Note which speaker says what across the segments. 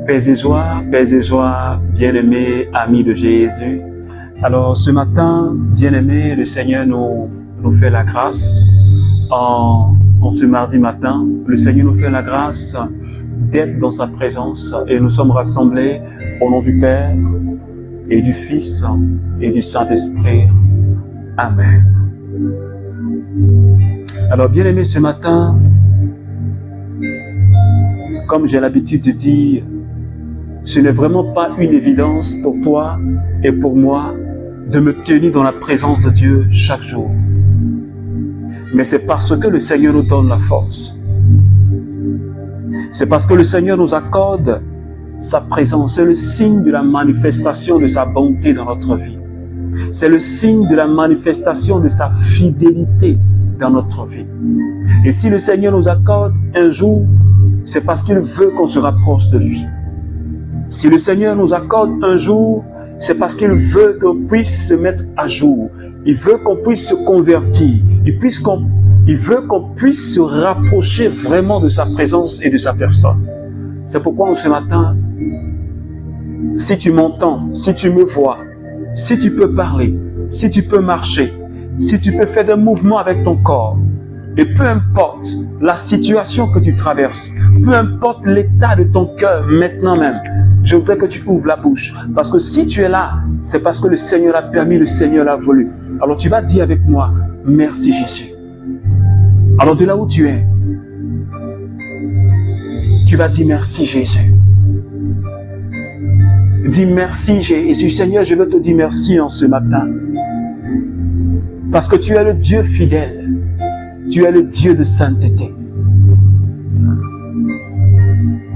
Speaker 1: Paix et joie, bien-aimés, amis de Jésus. Alors ce matin, bien-aimés, le Seigneur nous fait la grâce. En ce mardi matin, le Seigneur nous fait la grâce d'être dans sa présence et nous sommes rassemblés au nom du Père et du Fils et du Saint-Esprit. Amen. Alors bien-aimés, ce matin, comme j'ai l'habitude de dire, ce n'est vraiment pas une évidence pour toi et pour moi de me tenir dans la présence de Dieu chaque jour. Mais c'est parce que le Seigneur nous donne la force. C'est parce que le Seigneur nous accorde sa présence. C'est le signe de la manifestation de sa bonté dans notre vie. C'est le signe de la manifestation de sa fidélité dans notre vie. Et si le Seigneur nous accorde un jour, c'est parce qu'il veut qu'on se rapproche de lui. Si le Seigneur nous accorde un jour, c'est parce qu'il veut qu'on puisse se mettre à jour. Il veut qu'on puisse se convertir. Il veut qu'on puisse se rapprocher vraiment de sa présence et de sa personne. C'est pourquoi ce matin, si tu m'entends, si tu me vois, si tu peux parler, si tu peux marcher, si tu peux faire des mouvements avec ton corps, et peu importe la situation que tu traverses, peu importe l'état de ton cœur maintenant même, je voudrais que tu ouvres la bouche. Parce que si tu es là, c'est parce que le Seigneur a permis, le Seigneur l'a voulu. Alors tu vas dire avec moi, merci Jésus. Alors de là où tu es, tu vas dire merci Jésus. Dis merci Jésus. Seigneur, je veux te dire merci en ce matin. Parce que tu es le Dieu fidèle. Tu es le Dieu de sainteté.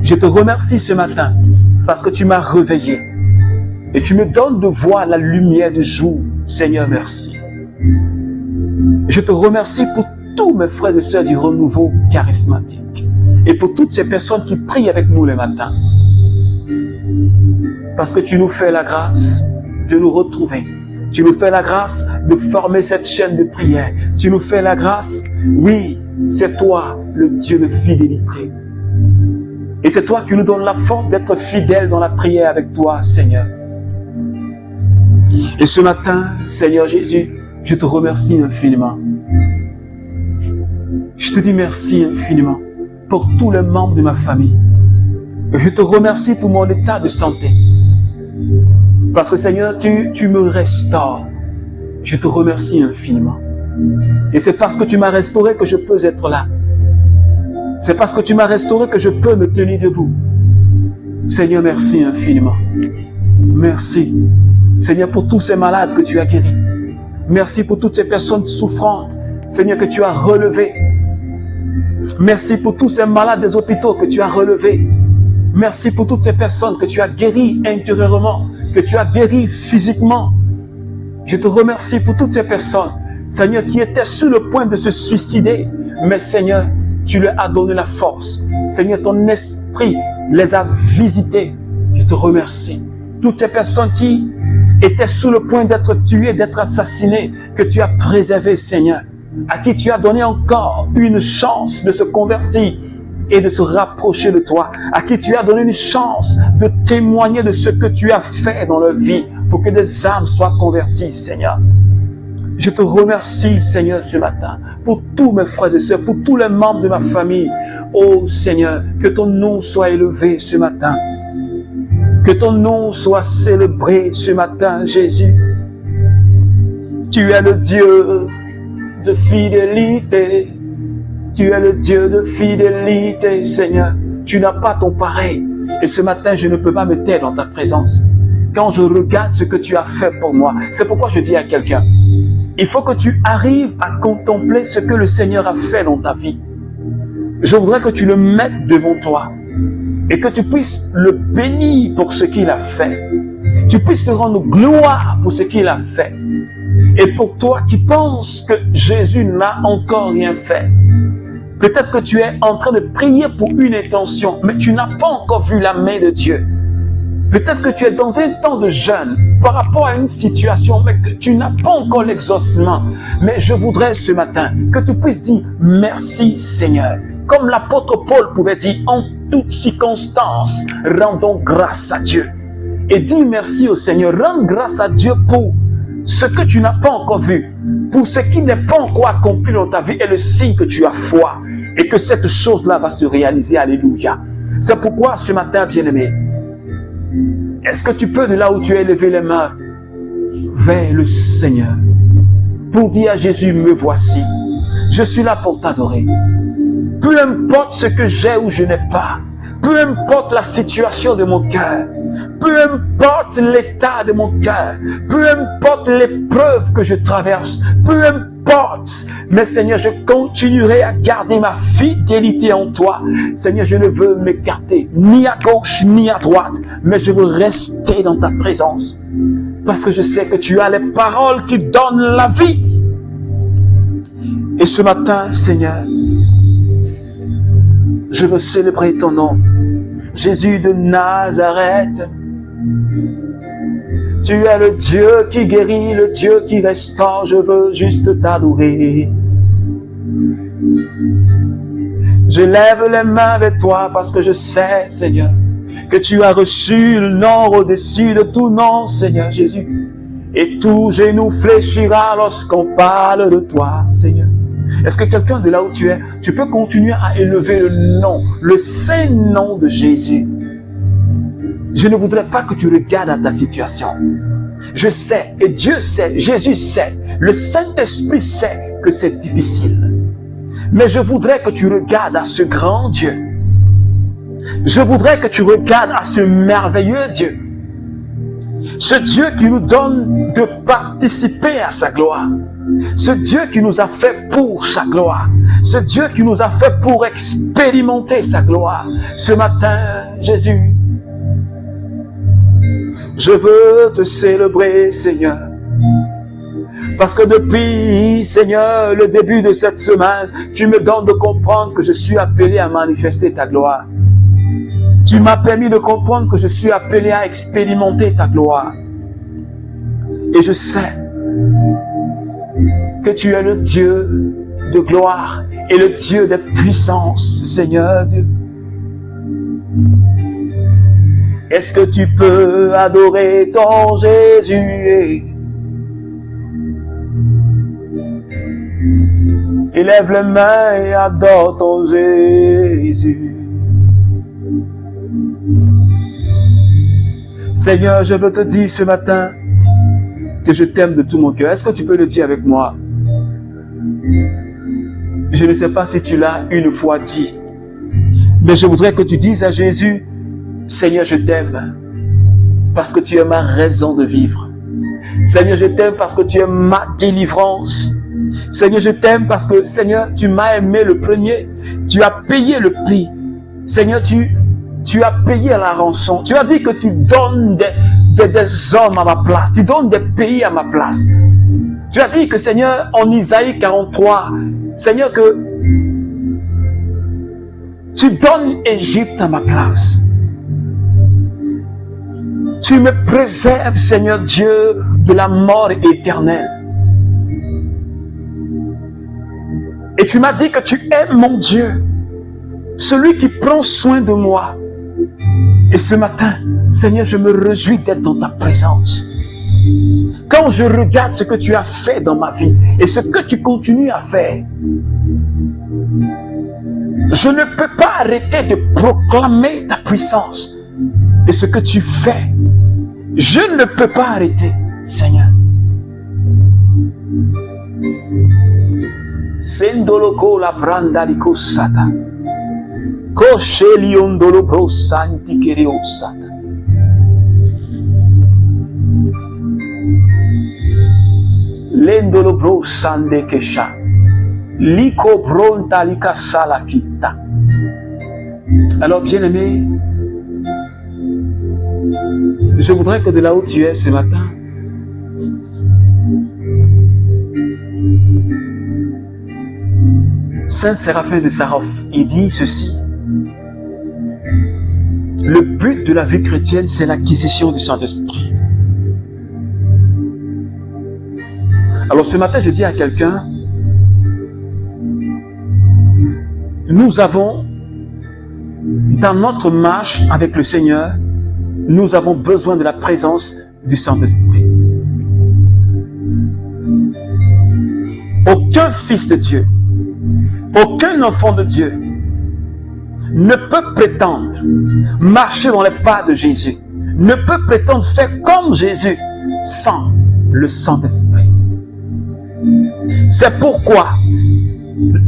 Speaker 1: Je te remercie ce matin parce que tu m'as réveillé et tu me donnes de voir la lumière du jour. Seigneur, merci. Je te remercie pour tous mes frères et sœurs du renouveau charismatique et pour toutes ces personnes qui prient avec nous le matin. Parce que tu nous fais la grâce de nous retrouver. Tu nous fais la grâce de former cette chaîne de prière. Tu nous fais la grâce, oui, c'est toi le Dieu de fidélité. Et c'est toi qui nous donnes la force d'être fidèles dans la prière avec toi, Seigneur. Et ce matin, Seigneur Jésus, je te remercie infiniment. Je te dis merci infiniment pour tous les membres de ma famille. Je te remercie pour mon état de santé. Parce que Seigneur, tu me restaures. Je te remercie infiniment. Et c'est parce que tu m'as restauré que je peux être là. C'est parce que tu m'as restauré que je peux me tenir debout. Seigneur, merci infiniment. Merci. Seigneur, pour tous ces malades que tu as guéris. Merci pour toutes ces personnes souffrantes, Seigneur, que tu as relevées. Merci pour tous ces malades des hôpitaux que tu as relevés. Merci pour toutes ces personnes que tu as guéries intérieurement, que tu as guéries physiquement. Je te remercie pour toutes ces personnes, Seigneur, qui étaient sur le point de se suicider. Mais Seigneur, tu leur as donné la force. Seigneur, ton esprit les a visités. Je te remercie. Toutes ces personnes qui étaient sur le point d'être tuées, d'être assassinées, que tu as préservées, Seigneur. À qui tu as donné encore une chance de se convertir et de se rapprocher de toi. À qui tu as donné une chance de témoigner de ce que tu as fait dans leur vie pour que des âmes soient converties, Seigneur. Je te remercie, Seigneur, ce matin, pour tous mes frères et sœurs, pour tous les membres de ma famille. Oh Seigneur, que ton nom soit élevé ce matin. Que ton nom soit célébré ce matin, Jésus. Tu es le Dieu de fidélité. Tu es le Dieu de fidélité, Seigneur. Tu n'as pas ton pareil. Et ce matin, je ne peux pas me taire dans ta présence. Quand je regarde ce que tu as fait pour moi, c'est pourquoi je dis à quelqu'un, il faut que tu arrives à contempler ce que le Seigneur a fait dans ta vie. Je voudrais que tu le mettes devant toi et que tu puisses le bénir pour ce qu'il a fait. Tu puisses te rendre gloire pour ce qu'il a fait. Et pour toi qui penses que Jésus n'a encore rien fait, peut-être que tu es en train de prier pour une intention, mais tu n'as pas encore vu la main de Dieu. Peut-être que tu es dans un temps de jeûne par rapport à une situation, mais que tu n'as pas encore l'exaucement. Mais je voudrais ce matin que tu puisses dire merci Seigneur. Comme l'apôtre Paul pouvait dire, en toutes circonstances, rendons grâce à Dieu. Et dis merci au Seigneur, rends grâce à Dieu pour ce que tu n'as pas encore vu, pour ce qui n'est pas encore accompli dans ta vie et le signe que tu as foi et que cette chose-là va se réaliser. Alléluia. C'est pourquoi ce matin, bien-aimé, est-ce que tu peux de là où tu es lever les mains vers le Seigneur pour dire à Jésus, me voici, je suis là pour t'adorer. Peu importe ce que j'ai ou je n'ai pas, peu importe la situation de mon cœur, peu importe l'état de mon cœur, peu importe l'épreuve que je traverse, peu importe, mais Seigneur, je continuerai à garder ma fidélité en toi. Seigneur, je ne veux m'écarter ni à gauche ni à droite, mais je veux rester dans ta présence. Parce que je sais que tu as les paroles qui donnent la vie. Et ce matin, Seigneur, je veux célébrer ton nom. Jésus de Nazareth. Tu es le Dieu qui guérit, le Dieu qui restaure, je veux juste t'adorer. Je lève les mains vers toi parce que je sais, Seigneur, que tu as reçu le nom au-dessus de tout nom, Seigneur Jésus. Et tout genou fléchira lorsqu'on parle de toi, Seigneur. Est-ce que quelqu'un de là où tu es, tu peux continuer à élever le nom, le saint nom de Jésus? Je ne voudrais pas que tu regardes à ta situation. Je sais, et Dieu sait, Jésus sait, le Saint-Esprit sait que c'est difficile. Mais je voudrais que tu regardes à ce grand Dieu. Je voudrais que tu regardes à ce merveilleux Dieu. Ce Dieu qui nous donne de participer à sa gloire. Ce Dieu qui nous a fait pour sa gloire. Ce Dieu qui nous a fait pour expérimenter sa gloire. Ce matin, Jésus, je veux te célébrer, Seigneur. Parce que depuis, Seigneur, le début de cette semaine, tu me donnes de comprendre que je suis appelé à manifester ta gloire. Tu m'as permis de comprendre que je suis appelé à expérimenter ta gloire. Et je sais que tu es le Dieu de gloire et le Dieu des puissances, Seigneur Dieu. Est-ce que tu peux adorer ton Jésus? Élève les mains et adore ton Jésus. Seigneur, je veux te dire ce matin que je t'aime de tout mon cœur. Est-ce que tu peux le dire avec moi? Je ne sais pas si tu l'as une fois dit, mais je voudrais que tu dises à Jésus, Seigneur, je t'aime parce que tu es ma raison de vivre. Seigneur, je t'aime parce que tu es ma délivrance. Seigneur, je t'aime parce que, Seigneur, tu m'as aimé le premier. Tu as payé le prix. Seigneur, tu as payé la rançon. Tu as dit que tu donnes des hommes à ma place. Tu donnes des pays à ma place. Tu as dit que, Seigneur, en Isaïe 43, Seigneur, que tu donnes Égypte à ma place. Tu me préserves, Seigneur Dieu, de la mort éternelle. Et tu m'as dit que tu es mon Dieu, celui qui prend soin de moi. Et ce matin, Seigneur, je me réjouis d'être dans ta présence. Quand je regarde ce que tu as fait dans ma vie et ce que tu continues à faire, je ne peux pas arrêter de proclamer ta puissance et ce que tu fais. Je ne peux pas arrêter, Seigneur. Sendoloko la branda di cosata. Kosheliondolo brosanti keriosata. Lendolo brosande kesha. Liko bronta lika salakita. Alors, bien-aimé, je voudrais que de là où tu es ce matin, Saint Séraphin de Sarov, il dit ceci. Le but de la vie chrétienne, c'est l'acquisition du Saint-Esprit. Alors ce matin, je dis à quelqu'un, nous avons, dans notre marche avec le Seigneur, nous avons besoin de la présence du Saint-Esprit. Aucun fils de Dieu, aucun enfant de Dieu ne peut prétendre marcher dans les pas de Jésus, ne peut prétendre faire comme Jésus sans le Saint-Esprit. C'est pourquoi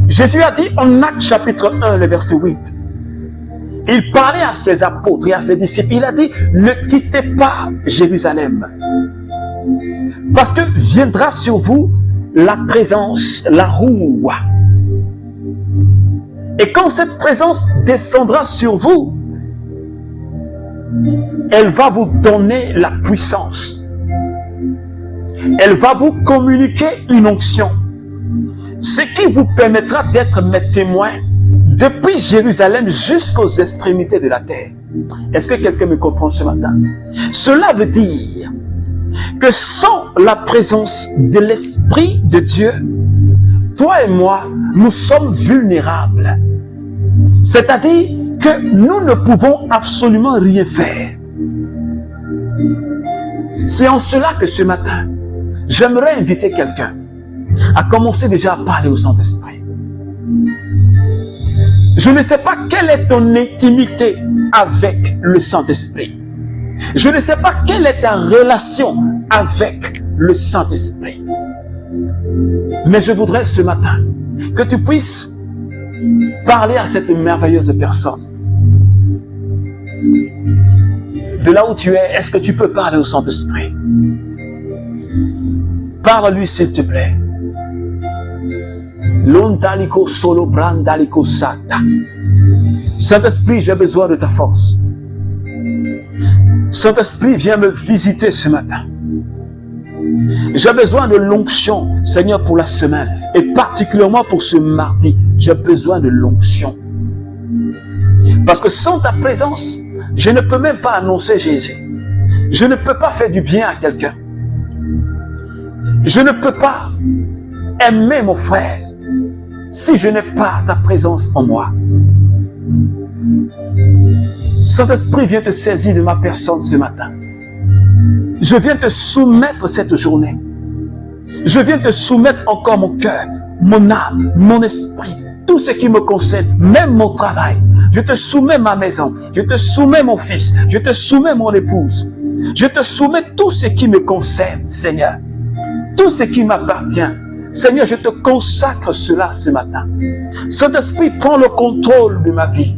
Speaker 1: Jésus a dit en Actes chapitre 1, le verset 8, il parlait à ses apôtres et à ses disciples, il a dit, ne quittez pas Jérusalem, parce que viendra sur vous la présence, la roue. Et quand cette présence descendra sur vous, elle va vous donner la puissance. Elle va vous communiquer une onction. Ce qui vous permettra d'être mes témoins depuis Jérusalem jusqu'aux extrémités de la terre. Est-ce que quelqu'un me comprend ce matin? Cela veut dire que sans la présence de l'Esprit de Dieu, toi et moi, nous sommes vulnérables. C'est-à-dire que nous ne pouvons absolument rien faire. C'est en cela que ce matin, j'aimerais inviter quelqu'un à commencer déjà à parler au Saint-Esprit. Je ne sais pas quelle est ton intimité avec le Saint-Esprit. Je ne sais pas quelle est ta relation avec le Saint-Esprit. Mais je voudrais ce matin que tu puisses parler à cette merveilleuse personne. De là où tu es, est-ce que tu peux parler au Saint-Esprit? Parle-lui s'il te plaît. Londaliko solo brandaliko sata. Saint-Esprit, j'ai besoin de ta force. Saint-Esprit, viens me visiter ce matin. J'ai besoin de l'onction, Seigneur, pour la semaine. Et particulièrement pour ce mardi, j'ai besoin de l'onction. Parce que sans ta présence, je ne peux même pas annoncer Jésus. Je ne peux pas faire du bien à quelqu'un. Je ne peux pas aimer mon frère si je n'ai pas ta présence en moi. Saint-Esprit, viens te saisir de ma personne ce matin. Je viens te soumettre cette journée. Je viens te soumettre encore mon cœur, mon âme, mon esprit, tout ce qui me concerne, même mon travail. Je te soumets ma maison, je te soumets mon fils, je te soumets mon épouse. Je te soumets tout ce qui me concerne, Seigneur. Tout ce qui m'appartient. Seigneur, je te consacre cela ce matin. Saint-Esprit, prends le contrôle de ma vie.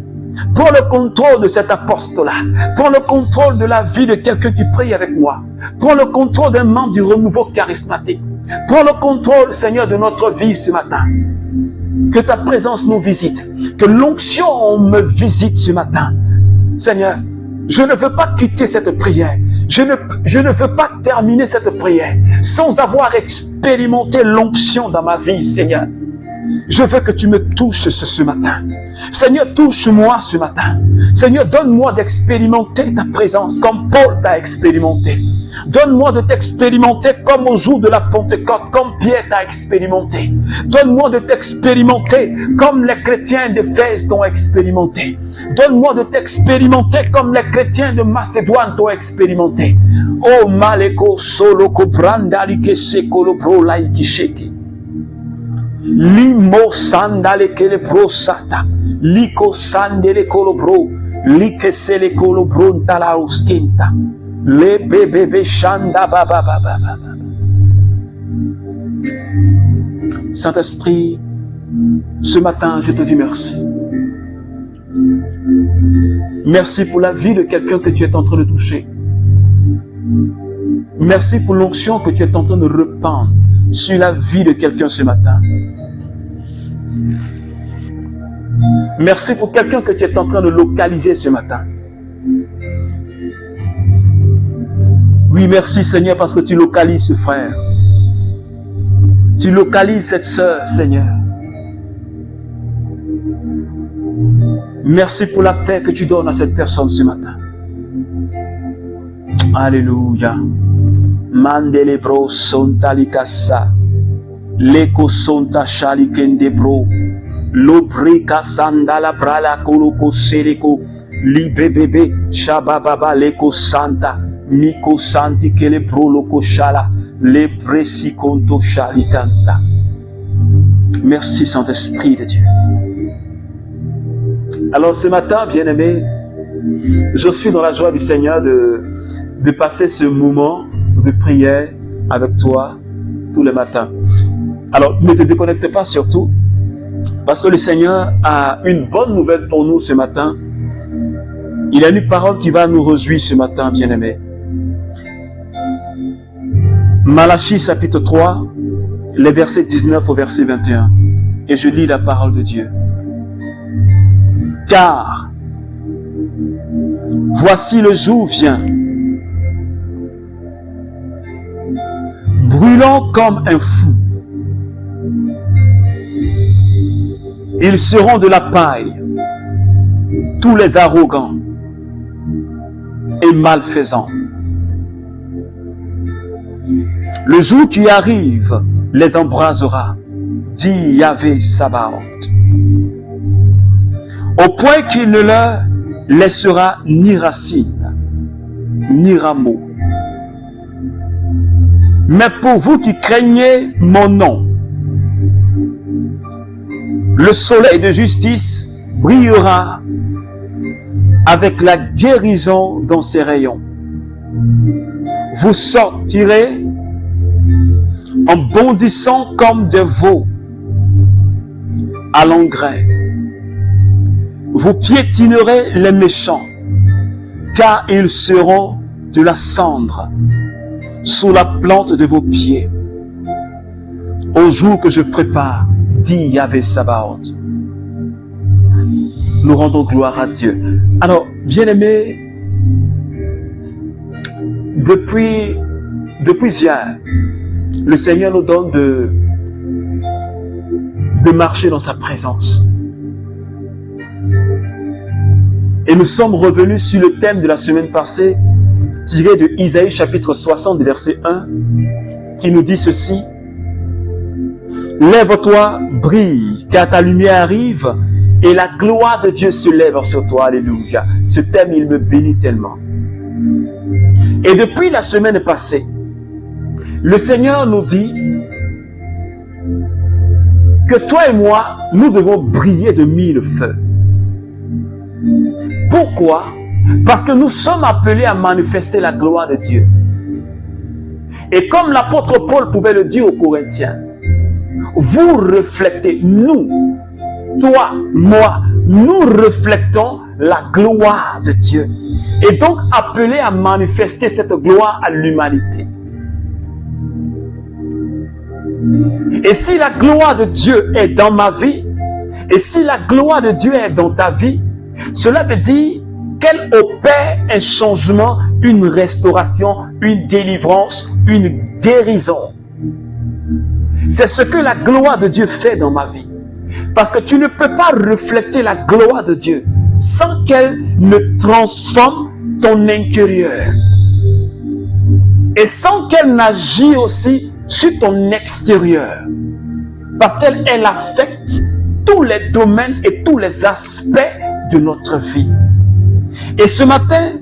Speaker 1: Prends le contrôle de cet apostolat. Prends le contrôle de la vie de quelqu'un qui prie avec moi. Prends le contrôle d'un membre du renouveau charismatique. Prends le contrôle, Seigneur, de notre vie ce matin. Que ta présence nous visite. Que l'onction me visite ce matin. Seigneur, je ne veux pas quitter cette prière. Je ne veux pas terminer cette prière sans avoir expérimenté l'onction dans ma vie, Seigneur. Je veux que tu me touches ce matin. Seigneur, touche-moi ce matin. Seigneur, donne-moi d'expérimenter ta présence comme Paul t'a expérimenté. Donne-moi de t'expérimenter comme au jour de la Pentecôte, comme Pierre t'a expérimenté. Donne-moi de t'expérimenter comme les chrétiens d'Éphèse t'ont expérimenté. Donne-moi de t'expérimenter comme les chrétiens de Macédoine t'ont expérimenté. Oh, maleko solo kobranda likese kolobro laikisheki. Limo sandale kele prosata. Liko sandele kolobro. Likese le kolobro ntala uskenta. Le bébé chanda baba baba. Saint-Esprit, ce matin, je te dis merci. Merci pour la vie de quelqu'un que tu es en train de toucher. Merci pour l'onction que tu es en train de répandre sur la vie de quelqu'un ce matin. Merci pour quelqu'un que tu es en train de localiser ce matin. Oui, merci Seigneur parce que tu localises ce frère. Tu localises cette sœur, Seigneur. Merci pour la paix que tu donnes à cette personne ce matin. Alléluia. Mandele bro sonta likasa. Leko sonta shalikende bro. Lobrika sandala brala koloko sereko. Libebebe shabababa leko santa. Miko santi kele bro loko shala. Le presi konto shalikanta. Merci Saint-Esprit de Dieu. Alors ce matin, bien-aimé, je suis dans la joie du Seigneur de passer ce moment de prière avec toi tous les matins. Alors ne te déconnecte pas surtout, parce que le Seigneur a une bonne nouvelle pour nous ce matin. Il a une parole qui va nous réjouir ce matin, bien-aimé. Malachie chapitre 3, les versets 19 au verset 21. Et je lis la parole de Dieu. Car, voici le jour vient, brûlant comme un fou. Ils seront de la paille, tous les arrogants et malfaisants. Le jour qui arrive les embrasera, dit Yahvé Sabaoth, au point qu'il ne leur laissera ni racine, ni rameau. Mais pour vous qui craignez mon nom, le soleil de justice brillera avec la guérison dans ses rayons. Vous sortirez en bondissant comme des veaux à l'engrais. Vous piétinerez les méchants, car ils seront de la cendre sous la plante de vos pieds. Au jour que je prépare, dit Yahvé Sabaoth. Nous rendons gloire à Dieu. Alors, bien-aimés, depuis hier, le Seigneur nous donne de marcher dans sa présence. Et nous sommes revenus sur le thème de la semaine passée, tiré de Isaïe chapitre 60, verset 1, qui nous dit ceci. Lève-toi, brille, car ta lumière arrive, et la gloire de Dieu se lève sur toi. Alléluia. Ce thème, il me bénit tellement. Et depuis la semaine passée, le Seigneur nous dit que toi et moi, nous devons briller de mille feux. Pourquoi? Parce que nous sommes appelés à manifester la gloire de Dieu. Et comme l'apôtre Paul pouvait le dire aux Corinthiens, vous reflétez, nous, toi, moi, nous reflétons la gloire de Dieu. Et donc appelés à manifester cette gloire à l'humanité. Et si la gloire de Dieu est dans ma vie, et si la gloire de Dieu est dans ta vie, cela veut dire qu'elle opère un changement, une restauration, une délivrance, une guérison. C'est ce que la gloire de Dieu fait dans ma vie. Parce que tu ne peux pas refléter la gloire de Dieu sans qu'elle ne transforme ton intérieur. Et sans qu'elle n'agisse aussi sur ton extérieur. Parce qu'elle affecte tous les domaines et tous les aspects de notre vie. Et ce matin,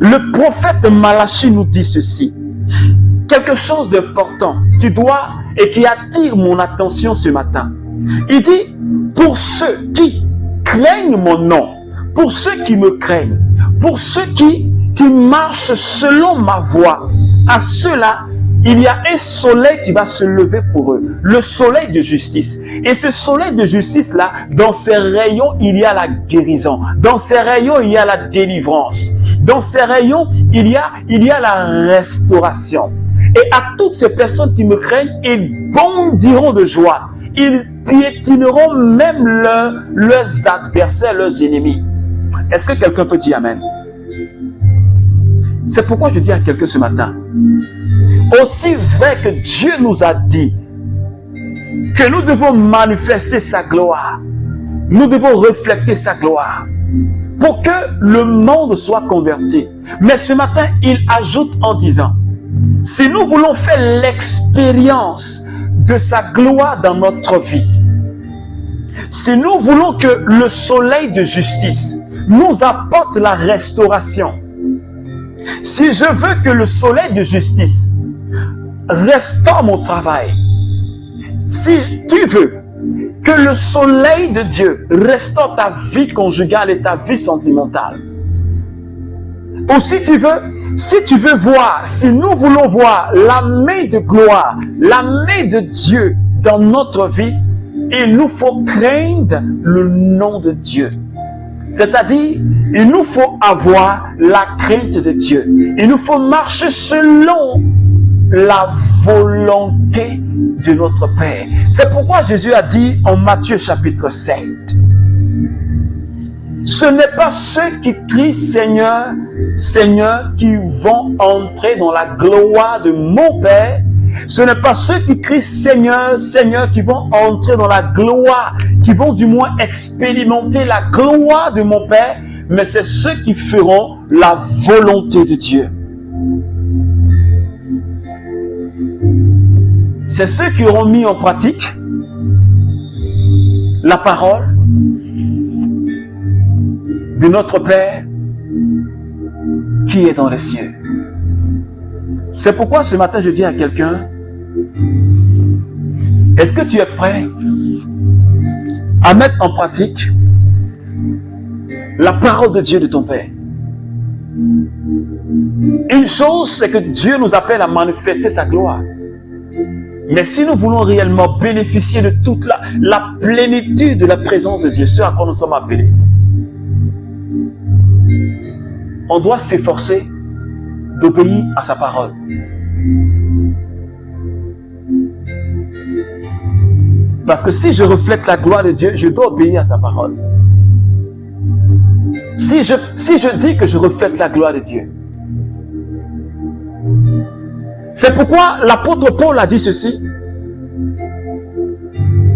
Speaker 1: le prophète Malachie nous dit ceci. Quelque chose d'important qui doit et qui attire mon attention ce matin. Il dit, pour ceux qui craignent mon nom, pour ceux qui me craignent, pour ceux qui marchent selon ma voie, à ceux-là, il y a un soleil qui va se lever pour eux, le soleil de justice. Et ce soleil de justice-là, dans ses rayons, il y a la guérison. Dans ses rayons, il y a la délivrance. Dans ses rayons, il y a la restauration. Et à toutes ces personnes qui me craignent, ils bondiront de joie. Ils piétineront même leurs adversaires, leurs ennemis. Est-ce que quelqu'un peut dire Amen? C'est pourquoi je dis à quelqu'un ce matin, aussi vrai que Dieu nous a dit que nous devons manifester sa gloire, nous devons refléter sa gloire. pour que le monde soit converti. Mais ce matin, il ajoute en disant, si nous voulons faire l'expérience de sa gloire dans notre vie, si nous voulons que le soleil de justice nous apporte la restauration, si je veux que le soleil de justice restaure mon travail, si tu veux que le soleil de Dieu restaure ta vie conjugale et ta vie sentimentale, ou si tu veux voir, si nous voulons voir la main de gloire, la main de Dieu dans notre vie, il nous faut craindre le nom de Dieu. C'est-à-dire, il nous faut avoir la crainte de Dieu. Il nous faut marcher selon la volonté de notre Père. C'est pourquoi Jésus a dit en Matthieu chapitre 7, ce n'est pas ceux qui crient Seigneur, Seigneur qui vont entrer dans la gloire de mon Père. Ce n'est pas ceux qui crient Seigneur, Seigneur qui vont entrer dans la gloire, qui vont du moins expérimenter la gloire de mon Père, mais c'est ceux qui feront la volonté de Dieu. C'est ceux qui auront mis en pratique la parole de notre Père qui est dans les cieux. C'est pourquoi ce matin je dis à quelqu'un, est-ce que tu es prêt à mettre en pratique la parole de Dieu de ton Père? Une chose, c'est que Dieu nous appelle à manifester sa gloire. Mais si nous voulons réellement bénéficier de toute la plénitude de la présence de Dieu, ce à quoi nous sommes appelés, on doit s'efforcer d'obéir à sa parole. Parce que si je reflète la gloire de Dieu, je dois obéir à sa parole. Si je dis que je reflète la gloire de Dieu. C'est pourquoi l'apôtre Paul a dit ceci.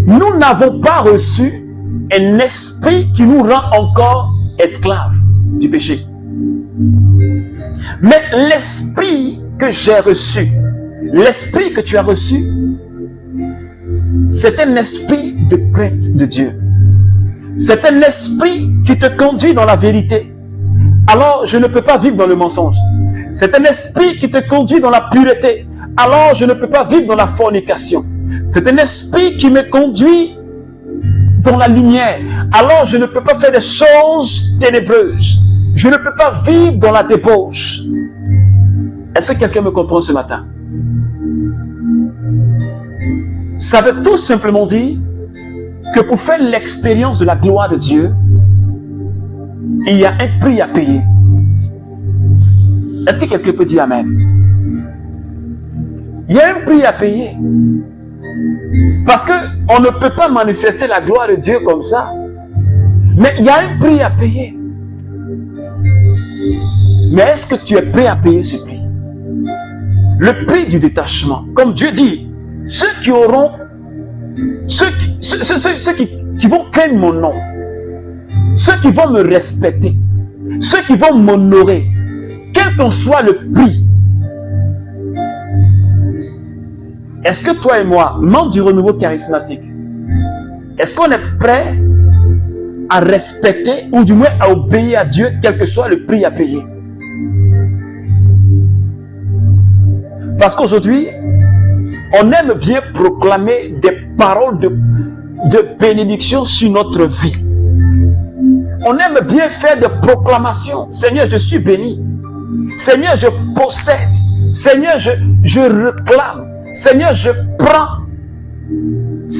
Speaker 1: Nous n'avons pas reçu un esprit qui nous rend encore esclaves du péché. Mais l'esprit que j'ai reçu, l'esprit que tu as reçu, c'est un esprit de crainte de Dieu. C'est un esprit qui te conduit dans la vérité. Alors je ne peux pas vivre dans le mensonge. C'est un esprit qui te conduit dans la pureté. Alors je ne peux pas vivre dans la fornication. C'est un esprit qui me conduit dans la lumière. Alors je ne peux pas faire des choses ténébreuses. Je ne peux pas vivre dans la débauche. Est-ce que quelqu'un me comprend ce matin? Ça veut tout simplement dire que pour faire l'expérience de la gloire de Dieu, il y a un prix à payer. Est-ce que quelqu'un peut dire Amen? Il y a un prix à payer. Parce qu'on ne peut pas manifester la gloire de Dieu comme ça. Mais il y a un prix à payer. Mais est-ce que tu es prêt à payer ce prix? Le prix du détachement. Comme Dieu dit, ceux qui auront, ceux qui vont craindre mon nom, ceux qui vont me respecter, ceux qui vont m'honorer, quel qu'en soit le prix. Est-ce que toi et moi, membres du renouveau charismatique, est-ce qu'on est prêt à respecter ou du moins à obéir à Dieu, quel que soit le prix à payer? Parce qu'aujourd'hui, on aime bien proclamer des paroles de bénédiction sur notre vie. On aime bien faire des proclamations. Seigneur, je suis béni. Seigneur, je possède. Seigneur, je réclame. Seigneur, je prends.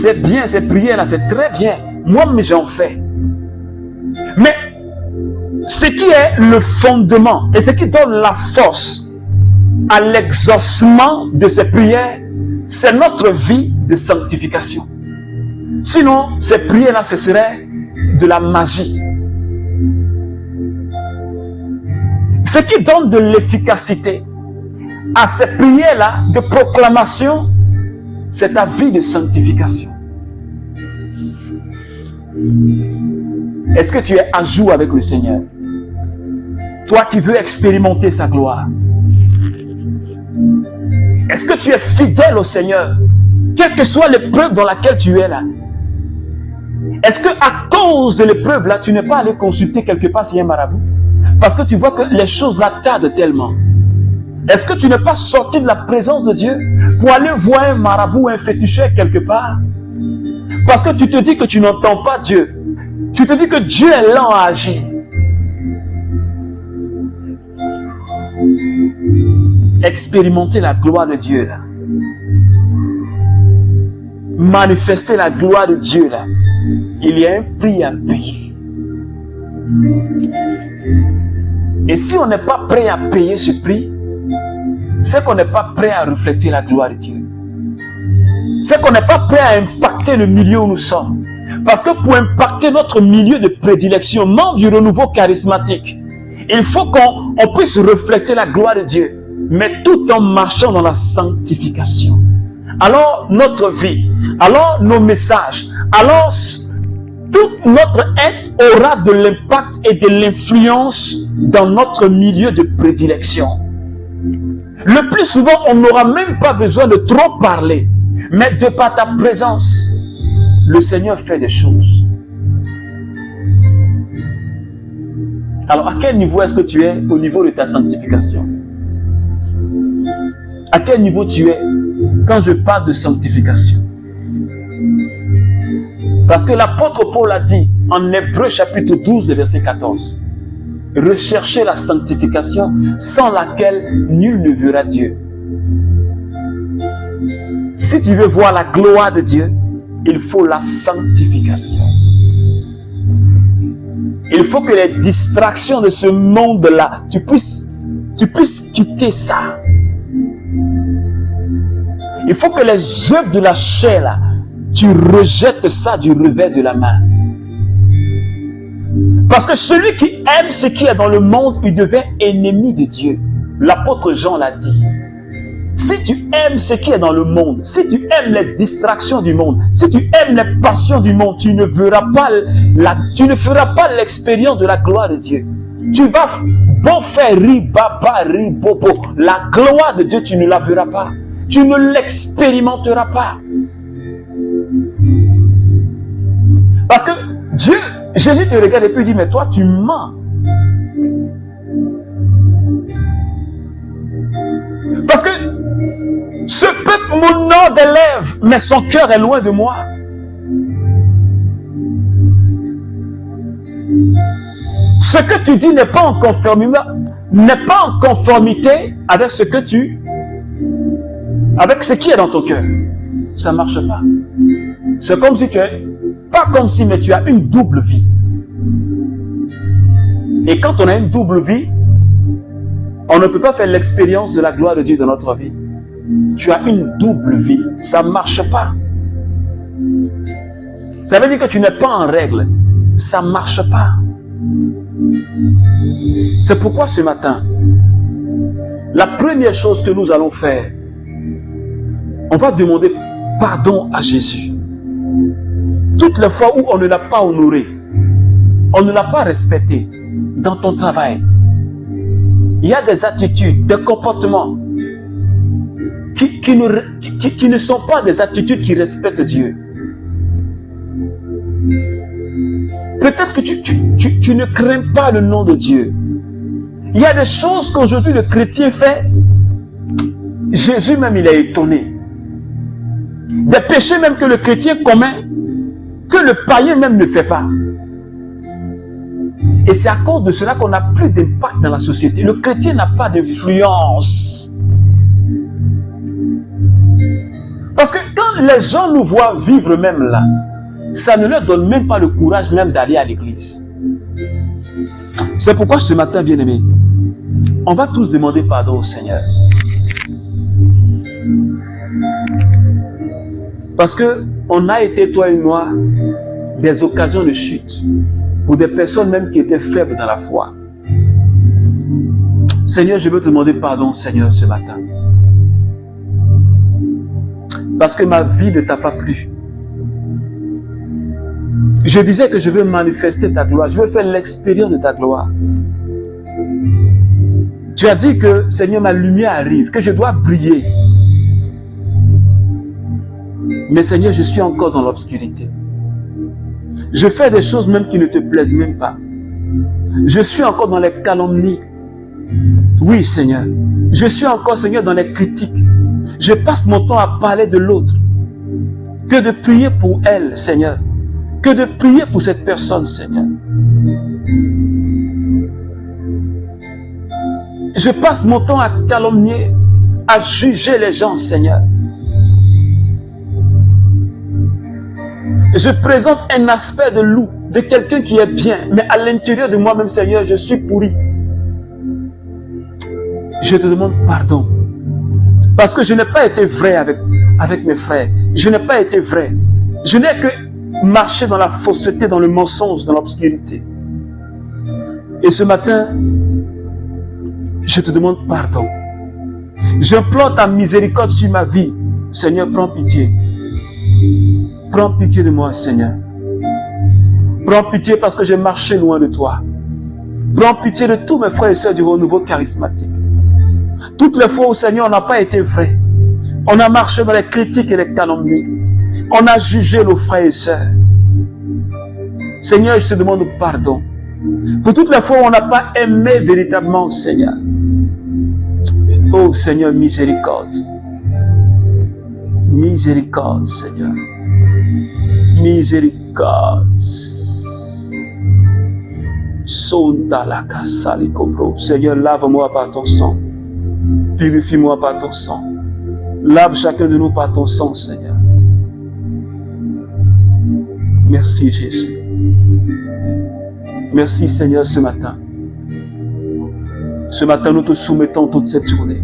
Speaker 1: C'est bien, ces prières-là, c'est très bien. Moi-même, j'en fais. Mais ce qui est le fondement et ce qui donne la force à l'exaucement de ces prières, c'est notre vie de sanctification. Sinon, ces prières-là, ce serait de la magie. Ce qui donne de l'efficacité à ces prières-là de proclamation, c'est ta vie de sanctification. Est-ce que tu es à jour avec le Seigneur? Toi qui veux expérimenter sa gloire. Est-ce que tu es fidèle au Seigneur? Quelle que soit l'épreuve dans laquelle tu es là. Est-ce que à cause de l'épreuve là, tu n'es pas allé consulter quelque part si un marabout? Parce que tu vois que les choses là tardent tellement. Est-ce que tu n'es pas sorti de la présence de Dieu pour aller voir un marabout, un féticheur quelque part? Parce que tu te dis que tu n'entends pas Dieu. Tu te dis que Dieu est lent à agir. Expérimenter la gloire de Dieu là. Manifester la gloire de Dieu là. Il y a un prix à payer. Et si on n'est pas prêt à payer ce prix, c'est qu'on n'est pas prêt à refléter la gloire de Dieu. C'est qu'on n'est pas prêt à impacter le milieu où nous sommes. Parce que pour impacter notre milieu de prédilection, membre du renouveau charismatique, il faut qu'on puisse refléter la gloire de Dieu, mais tout en marchant dans la sanctification. Alors notre vie, alors nos messages, alors tout notre être aura de l'impact et de l'influence dans notre milieu de prédilection. Le plus souvent, on n'aura même pas besoin de trop parler, mais de par ta présence, le Seigneur fait des choses. Alors, à quel niveau est-ce que tu es au niveau de ta sanctification? À quel niveau tu es quand je parle de sanctification? Parce que l'apôtre Paul a dit en Hébreux chapitre 12, verset 14, recherchez la sanctification sans laquelle nul ne verra Dieu. Si tu veux voir la gloire de Dieu, il faut la sanctification. Il faut que les distractions de ce monde-là, tu puisses quitter ça. Il faut que les œuvres de la chair, là, tu rejettes ça du revers de la main. Parce que celui qui aime ce qui est dans le monde, il devient ennemi de Dieu. L'apôtre Jean l'a dit. Si tu aimes ce qui est dans le monde, si tu aimes les distractions du monde, si tu aimes les passions du monde, tu ne feras pas l'expérience de la gloire de Dieu. Tu vas bon faire baba, bobo. La gloire de Dieu, tu ne la verras pas. Tu ne l'expérimenteras pas. Parce que Dieu, Jésus te regarde et puis dit, mais toi tu mens. Parce que ce peuple m'honore des lèvres, mais son cœur est loin de moi. Ce que tu dis n'est pas en conformité avec ce qui est dans ton cœur. Ça ne marche pas. C'est comme si mais tu as une double vie. Et quand on a une double vie, on ne peut pas faire l'expérience de la gloire de Dieu dans notre vie. Tu as une double vie. Ça ne marche pas. Ça veut dire que tu n'es pas en règle. Ça ne marche pas. C'est pourquoi ce matin, la première chose que nous allons faire, on va demander pardon à Jésus. Toutes les fois où on ne l'a pas honoré, on ne l'a pas respecté dans ton travail, il y a des attitudes, des comportements qui ne sont pas des attitudes qui respectent Dieu. Peut-être que tu ne crains pas le nom de Dieu. Il y a des choses qu'aujourd'hui le chrétien fait. Jésus même il est étonné. Des péchés même que le chrétien commet, que le païen même ne fait pas. Et c'est à cause de cela qu'on n'a plus d'impact dans la société. Le chrétien n'a pas d'influence. Parce que quand les gens nous voient vivre même là, ça ne leur donne même pas le courage même d'aller à l'église. C'est pourquoi ce matin, bien-aimé, on va tous demander pardon au Seigneur. Parce que on a été, toi et moi, des occasions de chute pour des personnes même qui étaient faibles dans la foi. Seigneur, je veux te demander pardon, Seigneur, ce matin. Parce que ma vie ne t'a pas plu. Je disais que je veux manifester ta gloire, je veux faire l'expérience de ta gloire. Tu as dit que, Seigneur, ma lumière arrive, que je dois briller. Mais Seigneur, je suis encore dans l'obscurité. Je fais des choses même qui ne te plaisent même pas. Je suis encore dans les calomnies. Oui, Seigneur. Je suis encore, Seigneur, dans les critiques. Je passe mon temps à parler de l'autre. Que de prier pour elle, Seigneur. Que de prier pour cette personne, Seigneur. Je passe mon temps à calomnier, à juger les gens, Seigneur. Je présente un aspect de loup, de quelqu'un qui est bien, mais à l'intérieur de moi-même, Seigneur, je suis pourri. Je te demande pardon. Parce que je n'ai pas été vrai avec mes frères. Je n'ai pas été vrai. Je n'ai que marché dans la fausseté, dans le mensonge, dans l'obscurité. Et ce matin, je te demande pardon. J'implore ta miséricorde sur ma vie. Seigneur, prends pitié. Prends pitié de moi, Seigneur. Prends pitié parce que j'ai marché loin de toi. Prends pitié de tous mes frères et sœurs du renouveau charismatique. Toutes les fois où, Seigneur, on n'a pas été vrai. On a marché dans les critiques et les calomnies. On a jugé nos frères et sœurs. Seigneur, je te demande pardon. Pour toutes les fois où on n'a pas aimé véritablement, Seigneur. Oh Seigneur, miséricorde. Miséricorde, Seigneur. Miséricorde. Seigneur, lave-moi par ton sang. Purifie-moi par ton sang. Lave chacun de nous par ton sang, Seigneur. Merci, Jésus. Merci, Seigneur, ce matin. Ce matin, nous te soumettons toute cette journée.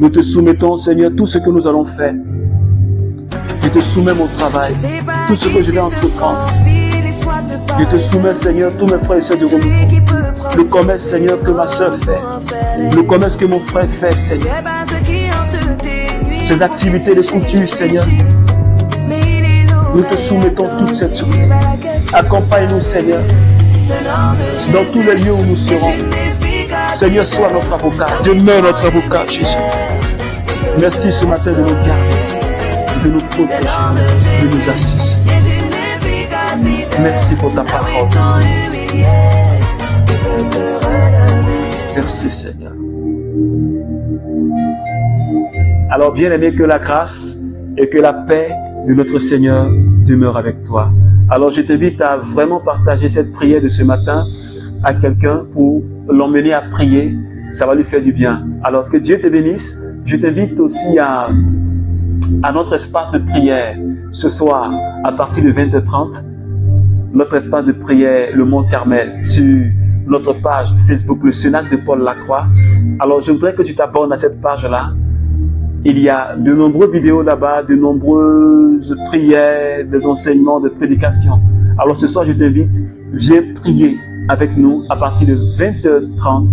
Speaker 1: Nous te soumettons, Seigneur, tout ce que nous allons faire. Je te soumets mon travail, tout ce que je vais entreprendre. Je te soumets, Seigneur, tous mes frères et sœurs de renouveau. Le commerce, Seigneur, que ma sœur fait. Le commerce que mon frère fait, Seigneur. Ces activités de couture, Seigneur. Nous te soumettons toute cette journée. Accompagne-nous, Seigneur, dans tous les lieux où nous serons. Seigneur, sois notre avocat. Demeure notre avocat, Jésus. Merci ce matin de nous garder, de nous protéger, de nous assister. Merci pour ta parole. Merci, Seigneur. Alors, bien-aimé, que la grâce et que la paix de notre Seigneur demeure avec toi. Alors, je t'invite à vraiment partager cette prière de ce matin à quelqu'un pour l'emmener à prier. Ça va lui faire du bien. Alors, que Dieu te bénisse. Je t'invite aussi à notre espace de prière ce soir à partir de 20h30. Notre espace de prière, le Mont Carmel, sur notre page Facebook, le Cénacle de Paul Lacroix. Alors, je voudrais que tu t'abonnes à cette page-là. Il y a de nombreuses vidéos là-bas, de nombreuses prières, des enseignements, de prédications. Alors, ce soir, je t'invite, viens prier avec nous à partir de 20h30.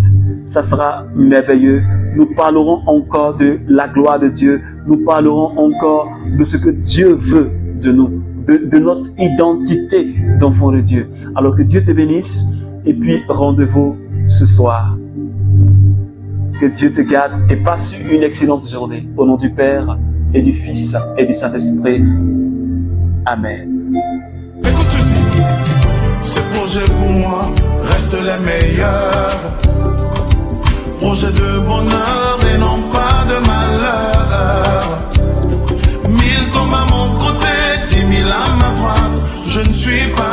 Speaker 1: Ça sera merveilleux. Nous parlerons encore de la gloire de Dieu. Nous parlerons encore de ce que Dieu veut de nous. De notre identité d'enfant de Dieu. Alors que Dieu te bénisse et puis rendez-vous ce soir. Que Dieu te garde et passe une excellente journée. Au nom du Père et du Fils et du Saint-Esprit. Amen.
Speaker 2: Écoute ceci, ces projets pour moi restent les meilleurs. Projets de bonheur et non pas de malheur. 1000 tombent à mon côté, 10 000 à ma droite, je ne suis pas